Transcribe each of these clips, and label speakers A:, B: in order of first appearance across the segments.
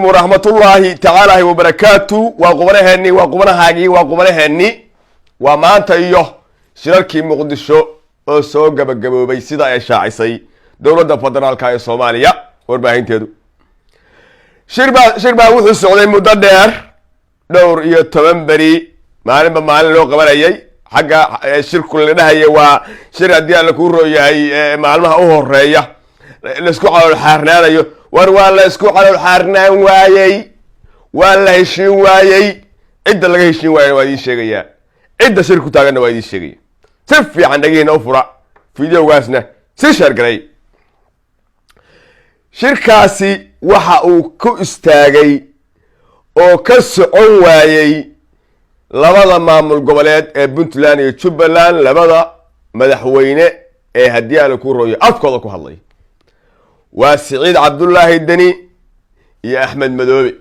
A: ورحمة الله تعالى وبركاته وقبلهني وما أنت إيوه شركي مقدشو oo soo gabagaboobay sida ay shaacisay dawladda federaalka ee Soomaaliya warbaahinteedu shirba wuxuu socday muddo dheer dhowr iyo 10 bari maalin loo qabanayay xagga shirku la dhahay waa shir hadii aan ku rooyahay maalmaha u horeeya la isku calool xaarnaanayo waa la isku calool xaarnaan waayay waa la heshiin waayay cid laga heshiin waayay waa idin sheegaya cid shirku taagana waa idin sheegaya سفي عن دقيقة أفرع فيديو قاسنا سيشار قري شركاسي وحاو كو استاغي او كسعون وايي لبدا مامل قبلات بنتلان يتشبلان لبدا مدحوينة هديان كو روي أفكو كو هالله وسعيد عبد الله الدني يا أحمد مدوبي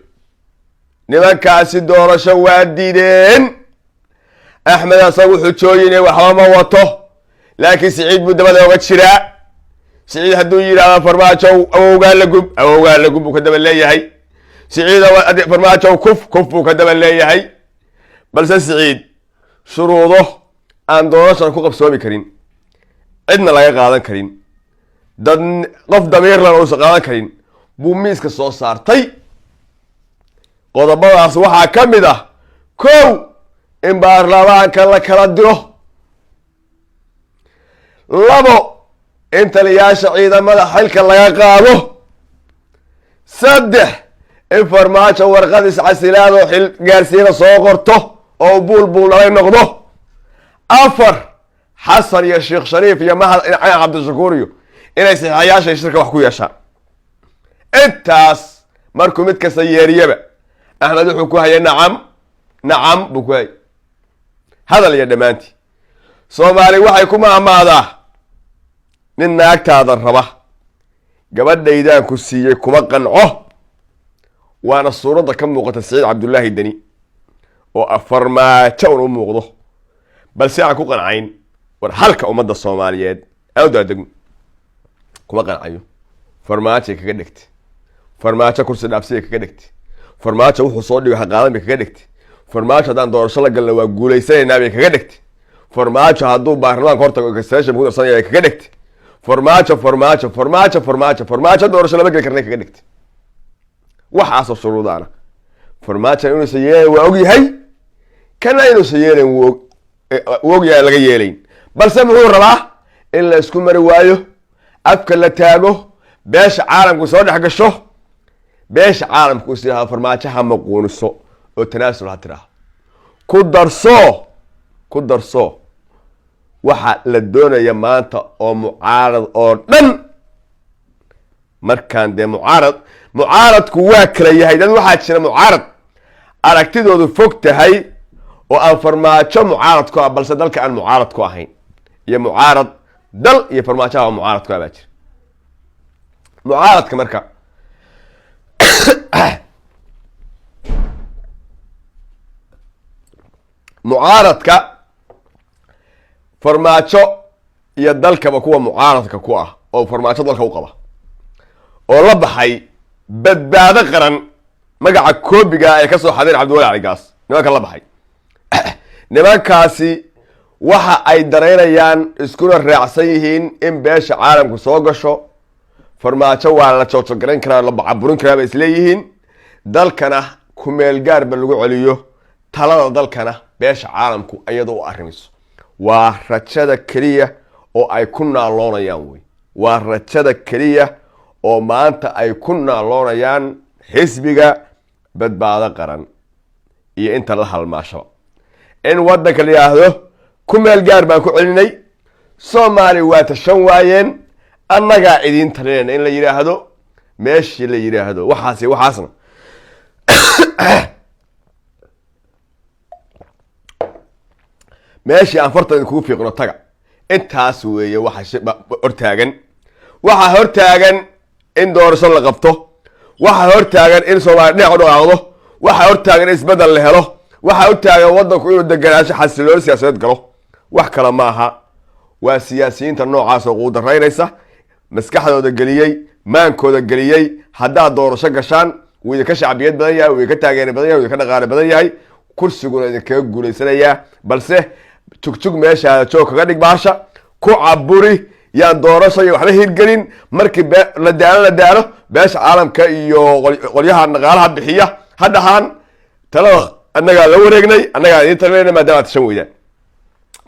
A: نمان كاسي دورة شواد ديدين أحمد أصابه حجويني وحوامه وطه لكن سعيد مدبل وقت شراء سعيد هدو يرى فرماته أو قال لكم وكدب اللي هي سعيد فرماته كف وكدب اللي هي بل سعيد شروطه أن دورشان كوكب سوامي كريم عندنا لا يقعدان كريم دن قف دمير لنا وسقعدان كريم بوميسك الصوص صار طي قضبا أصوحا كمده كو إن بارلمان كلا كلا ديره لابو انت لياش عيدا مدى حلك اللي يقابه سدح انفرماتش ورقادس عسلان وحل قارسين صوغرته او بول لين نقضه افر حسن يا شيخ شريف يا مهد عبد الشكوريو إنا يسيحياش يشترك وحكو يشار انتاس ماركو متك سياريبا احمد حكوها يا نعم بكوي هذا اللي دمانتي Soomaali waxay ku maamaadaa nin naagtaada raba gabadhaydaan ku siiyay kuma qanco waana suurada ka muuqata Saciid Cabdullaahi Dani oo afarmaajo u muuqdo balse aan ku qancayn war halka umada Soomaaliyeed aad dadgu kuma qancayo farmaajo kaga dhigtay farmaajo kursi dhaafsiga kaga dhigtay farmaajo wuxuu soo dhigay xaqaadan kaga dhigtay farmaajo hadaan doorasho la galna waa guulaysanayna bay kaga dhigtay farmaajo hadduu baarlamaanka hortago kasteesha mudan sanaya kaga dhigtay farmaajo doorasho lama gali karnay kaga dhigtay waxaas shuruudaana farmaajo inuu sayeeyay waa og yahay kana inuu sayeeyay wog yaa laga yeelayn balse muxuu rabaa in la isku mari waayo afka la taago beesha caalamku soo dhex gasho beesha caalamku si farmaajo ha maquuniso oo tanaasul hatira ku darso waxa la doonaya maanta oo mucaarad oo dhan markaan de mucaaradku waa kala yahay dad waxa jira mucaarad aragtidoodu fog tahay oo aan farmaajo mucaarad ku ah balse dalka aan mucaarad ku ahayn iyo mucaarad dal iyo farmaajo mucaarad ku ah baa jira mucaaradka marka mucaaradka farmaajo iyo dalkaba kuwa mucaaradka ku ah oo farmaajo dalka u qaba oo la baxay badbaado qaran magaca koobiga ay ka soo xadeen Cabdiwali Ali Gaas nimanka la baxay nimankaasi waxa ay dareerayaan iskuna raacsan yihiin in beesha caalamku soo gasho farmaajo waa la joojo garan karaa la bacaburin karaa isleeyihiin dalkana ku meel gaar ba lagu celiyo talada dalkana beesha caalamku ayadoo arrimiso waa rajada kaliya oo ay ku naaloonayaan way waa rajada kaliya oo maanta ay ku naaloonayaan xisbiga badbaado qaran iyo inta la halmaasho in wadanka la yiraahdo ku meel gaar baan ku celinay Soomaali waa tashan waayeen annaga idin taleen in la yiraahdo meeshii la yiraahdo waxaasna ماشي أن فرط إنكوا في قناتك أنت هسوي واحد هرتاجن واحد هرتاجن إن دور صل قبته واحد هرتاجن إن صوار نعود عوضه واحد هرتاجن إس بدل له واحد هرتاجن وضع كل الدجاج حسلوا سياسات قالوا واحد كلام معها وسياسيين تنوع عاصو قود الرئيسة مسكحة الدجالية مانكو الدجالية حدا دور شقشان وإذا كشعبيات بدنيا وإذا كتاجر بدنيا وإذا كنقال بدنيا كرسي يقول إذا كجول سنيا بلسه تك ماشي هذا شوك غاديك باشا كو عبوري يا دورشة وحنا هيرجرين مركب لدارة باش عالم كيو قليها النقالها بحية هذا هان تلا أنا قال لو رجني أنا قال يترينا ما دام تسوي ده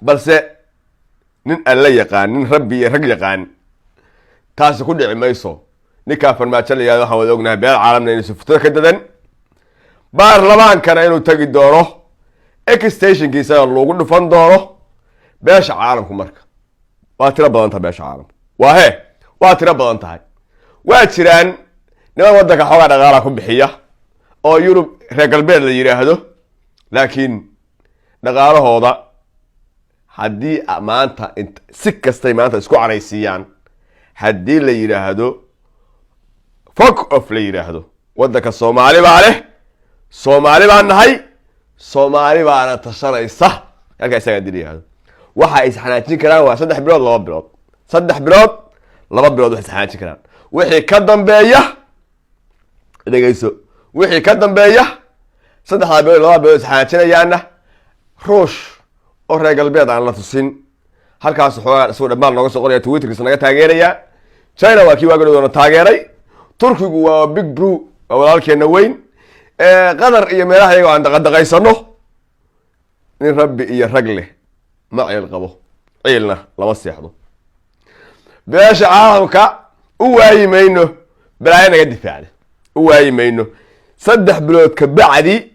A: بلسه نن الله يقان نن ربي رجل يقان تاس كل عميصو نكافر ما تشلي هذا حولونا بير عالمنا يسفتر كددن baarlamaan kana inuu tagi doono extensionkiisa loogu dhufan doono beesha caalamku marka waa tiro badan tahay beesha caalamku waa tiro badan tahay waa jiraan niman wadanka xoogaa dhaqaalaha ku bixiya oo Yurub reer galbeed la yiraahdo laakiin dhaqaalahooda haddii maanta si kastay maanta isku caraysiiyaan haddii la yiraahdo fuck off la yiraahdo wadanka Soomaali baa leh Soomaali baan nahay Soomaali baana tashanaysa halka isaga diriyado waxa ay saxanaajin karaan waa 3 bilood 2 bilood 3 bilood 2 bilood wax saxanaajin karaan wixii ka dambeeya dhageyso wixii ka dambeeya 3 bilood 2 bilood saxanaajinayaana ruush oo reer galbeed aan la tusin halkaas xoogaa soo dhamaan looga soo qoraya Twitterkiisa naga taageeraya China waa kii waagadooda taageeray Turkigu waa big bro walaalkeena weyn قدر إيه ملاها يقع عند قد قيسنه من ربي إيه رجله ما عيل قبه عيلنا لما سيحضو باش عالمك هو أي مينه بلاينا قد فعله هو أي مينه صدح بلود كبعدي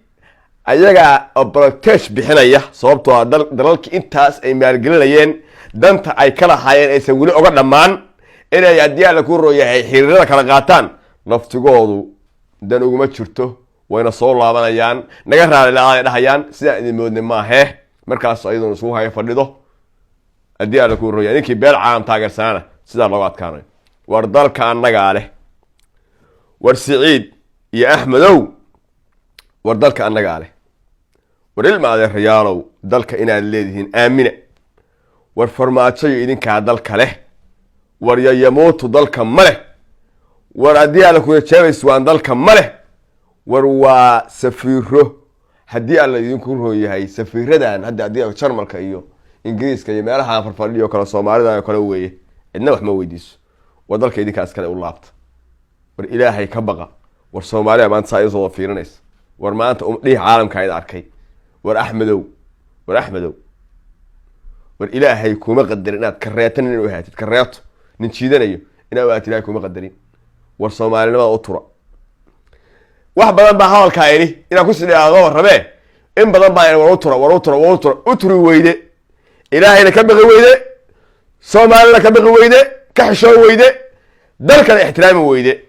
A: أيجا أبرتش بحناية صوبته دلالك إنتاس أي مالجلين دنت أي كلا حيان أي سوولي أقعد لمان إنا يدي على كورو يحيرنا كلاقاتان نفتقوضو دانو ما تشرته وين صور لابانيان نجرنا لهايان سيدا إذا مودن ما هي مركز أيضا نسوها يفرده أدي على كل رؤية نكى بير عام تاجر سنة سيدا لغات كانوا وردال كان نجاله ورسعيد يا أحمدو وردال كان نجاله وريل ما ذا رجالو دالك إن الليدين آمنة ورفرمات شيء إذن كعدال كله وريا يموت دالك مله وردي على كل شيء سوان دالك مله warwa safiro hadii alla idinku rooyahay safiradan hadii Jarmalka iyo Ingiriiska iyo meelaha farfadhiyo kala Soomaalida kala weeye idna wax ma weydiiso wadalka idinkaas kale u laabta war Ilaahay ka baqa war Soomaaliya maanta say soo fiirinaysa war maanta dhih caalamka ay arkay war Axmedow war Ilaahay kuma qadarin inaad ka reetan inuu haatid ka reeto nin jiidanayo inaad waad Ilaahay kuma qadarin war Soomaalida u tura wax badan baa hadalka ayni ina ku sidii rabe in badan baa in war u turi weyde Ilaahayna ka baqi weyde Soomaalina ka baqi weyde ka xishoo weyde dalkana ixtiraami weyde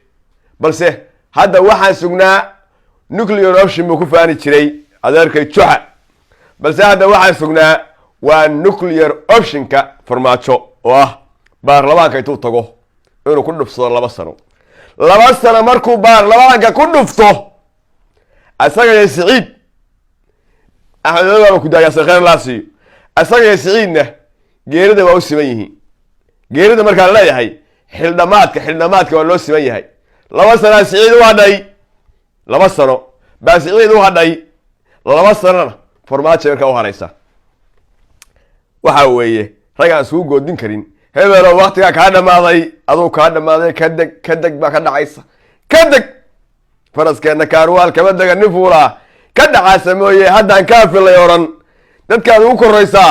A: balse hadda waxaan sugnaa nuclear option ku faani jiray adeerkay juxa balse hadda waxaan sugnaa waa nuclear option-ka farmaajo oo ah baarlamaanka intuu tago inuu ku dhufsado 2 sano 2 sano markuu baarlamaanka ku dhufto asaga ya Saciid ahadooda ku daaya khayr laasi asaga ya Saciidna geerida waa u siman yihiin geerida marka la leeyahay xildhamaadka waa loo siman yahay 2 sano Saciid waa dhay 2 sano baa Saciid waa dhay 2 sano farmaajo marka u haraysa waxa weeye ragaan soo goodin karin hebelo waqtiga ka dhamaaday adoo ka dhamaaday ka deg ba ka dhacaysa ka deg faraskeena kaarwaal kama daga nifuula ka dhacaysa mooyee haddaan ka filay oran dadka ugu koraysa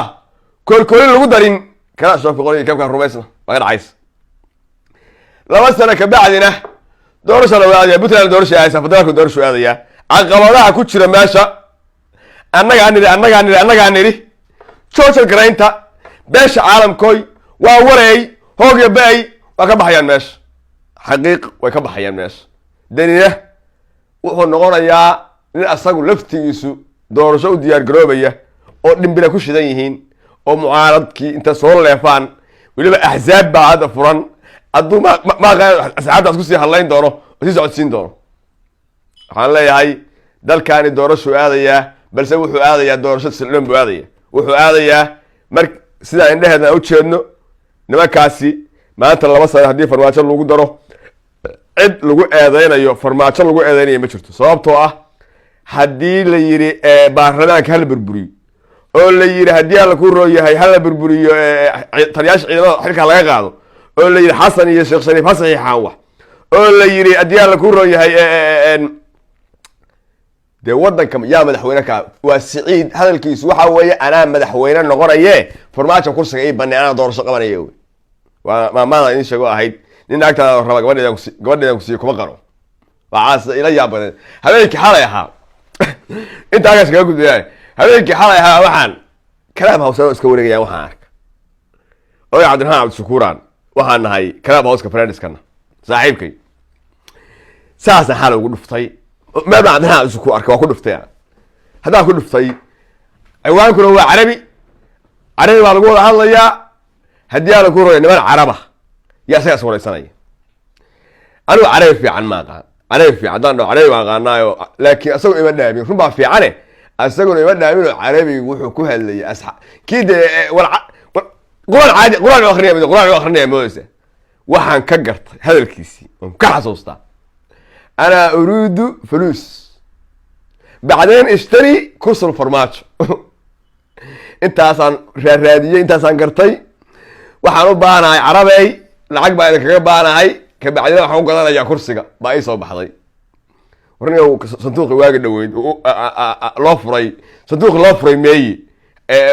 A: koolkoolin lagu darin kana soo fiqoray kabka rumaysna waa dhacaysa 2 sano ka bacdina doorasho la waadiya Puntland doorasho ay safadalku doorasho aadaya caqabadaha ku jira meesha annaga niri social grainta beesha caalamkooy waa wareey hoog iyo bay waa ka baxayaan meesha xaqiiq way ka baxayaan meesha danina wuxuu noqonayaa in asagu laftigiisu doorasho u diyaar garoobaya oo dhimbila ku shidan yihiin oo mucaaradkii inta soo leefaan waliba ahzaab baa hada furan aduu ma asxaabtaas ku sii hadlayn doono oo sii socodsiin doono waxaan leeyahay dalkaani doorasho aadaya balse wuxuu aadayaa doorasho sildan buu aadaya wuxuu aadayaa mar sida indhaheedna u jeedno nimankaasi maanta 2 sano hadii farmaajo lagu daro cid lagu eedeynayo farmaajo lagu eedeynayo ma jirto sababtoo ah haddii la yidhi baarlamaanka hala burburiyo oo la yidhi haddii alla ku roo yahay hala burburiyo taliyaasha ciidamada xilka laga qaado oo la yidhi xasan iyo sheekh shariif ha saxiixaan wax oo la yidhi haddii alla ku roo yahay dee waddanka yaa madaxweyne ka waa Siciid hadalkiisu waxa weeye anaa madaxweyne noqonaye farmaajo kursiga ii banay anaa doorasho qabanaya waa maamada in sheego ahayd nin agta raba gabadheedan ku sii kuma qaro waas ila yaabay habeenkii xalay ahaa inta agaas kaga gudbay habeenkii xalay ahaa waxaan kalaam hawsa iska wareegaya waxaan arka oo Cabdiraxmaan Cabdi Shukuuraan waxaan nahay kalaam hawska friendskana saaxiibkay saasa xal ugu dhuftay ما بعدها أسكو أركوا كله فتيان هذا كله فتي عوان كله هو عربي عربي ما بقول الله يا هدي على كورة يعني من عربة يا سياس ولا سنة أنا عربي في عن ما قال عربي في عدنا عربي ما قالنا لكن أسوي إيمان نامي شو بقى في عنه أسوي إيمان نامي عربي وحكوها اللي أصحى كده قرآن عادي قرآن آخرين قرآن آخرين موسى وحن كجرت هذا الكيسي ومكحصوصته أنا أريد فلوس بعدين اشتري كرسي الفرماتش أنت أصلا رادية أنت أصلا قرطي وحنوب أنا عربي العقبة إذا كجب أنا هاي كبعدين حقوق أنا يا كرسي باي صوب حظي ورني صندوق واجد دويد لافري صندوق لافري ماي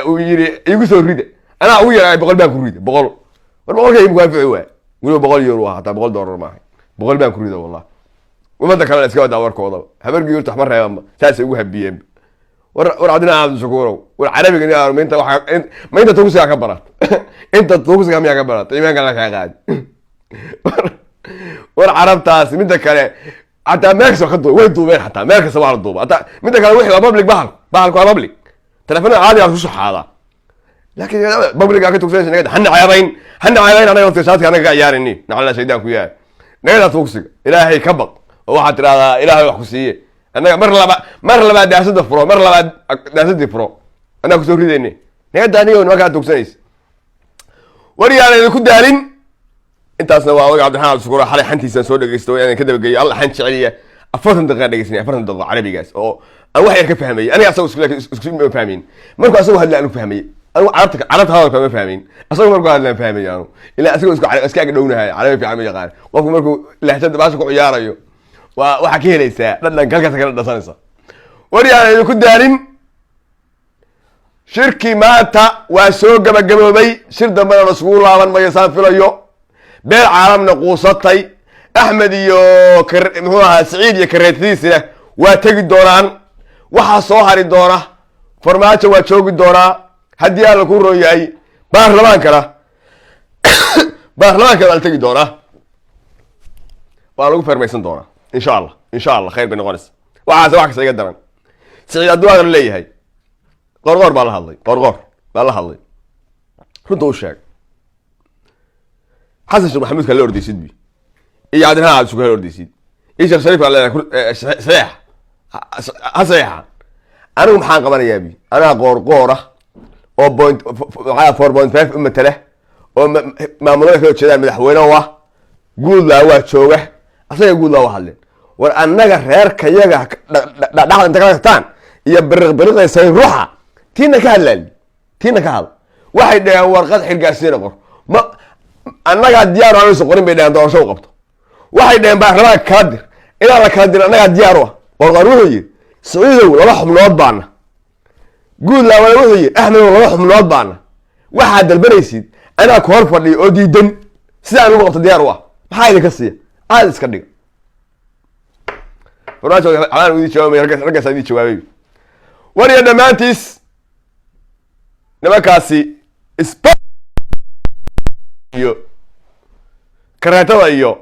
A: ويجي يقول ريدة أنا أويا بقول بانك ريدة بقول كي يبغى في عواه يقولوا بقول يروح حتى بقول دور معي بقول بانك ريدة والله وماذا كمان اسكوا داورك والله هبرجي يقول تحمر يا أما ساس يقولها بيم ورعدنا عبد الشكور والعربي قال ما أنت ما أنت توكس يا كبرات أنت توكس كم يا كبرات إيمان قال لك يا قاعد والعرب تاس من ذاك حتى ماكس خدوا وين دوبين حتى ماكس صباح الضوء حتى من ذاك وحي بابليك بحالك بابليك تلفنا عادي على وش هذا لكن بابليك أكيد توكس نقدر حنا عيارين أنا يوم في ساعات أنا قاعد يارني نعلنا سيدنا كوياه نقدر توكس إلهي كبر واحد ترى إلهي وحكوسية أنا مرة بعد داسد فرو مرة بعد داسد فرو أنا كنت أريد إني نقدر أني وما كان توكسيس وريال إذا كنت دارين أنت أصلا واقع عبد الحليم شكورا حالي حنتي سنسور دقيستو يعني كده بقي الله حنت شعرية أفرض دقيقة دقيسني أفرض دقيقة عربي جالس أو واحد كفهمي أنا أسوي سكلك ما فاهمين مركو أسوي هلا أنا فاهمي أنا عرفت هذا ما فاهمين أسوي مركو هلا فاهمي يعني إلا أسوي أسكاك دونها عربي في عمي قال وقف مركو لهجة باسكو عيارة يو وحكيه ليس لأن كلك سكرت دسانسا وريال إذا كنت دارين شركي ماتا وسوق بجمبي شرد من رسول الله من ما يسافر اليوم بين عالمنا قوسطي أحمد يو هو سعيد يكريتيس له وتجد دوران وحصوهر الدورة فرماتش وتشوق الدورة هدي على كورو ياي بارلمان كلا بارلمان كلا تجد دورة وأنا فرميسن دورة إن شاء الله خير بنغنس وعاز واحد سيقدرن سعيد الدواء اللي هي قرقر بالله الله قرقر بالله الله كنت وشاك حسن محمود كان له أردي سيد بي إيه عادنا عاد شو كان له أردي سيد إيه شيخ شريف على صيح صيحة أنا محان قبل يابي أنا قرقورة أو بوينت على 4.5 مثله أو ما منوي كده شيء مدحوينه هو قول له هو شوه أصلا يقول له حلين وأنا غير كيجا دخل أنت كمان يبرق يسوي روحه تينا كهل واحد ورقة حلقة سيرة ما أنا قاعد ديار على سقورين بيدان دور شو قبته واحد بحرنا كادر إلى على كادر أنا قاعد دياره ورقروه سعيد ولا رحم الوضع بعنا قول لا ولا وضعي إحنا ولا رحم الوضع بعنا واحد البريسيد أنا كهرب اللي أودي دن ساعة نقطة دياره ما هاي القصة هذا سكرني فرناش على ودي شو رجع سعيد شو أبي وري أنا مانتيس نمكاسي إسبا يو كرهتوا أيو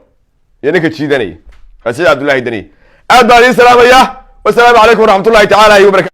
A: يعني كتشيدني أسيد عبد الله دني أبدا السلام عليكم ورحمة الله تعالى وبركاته.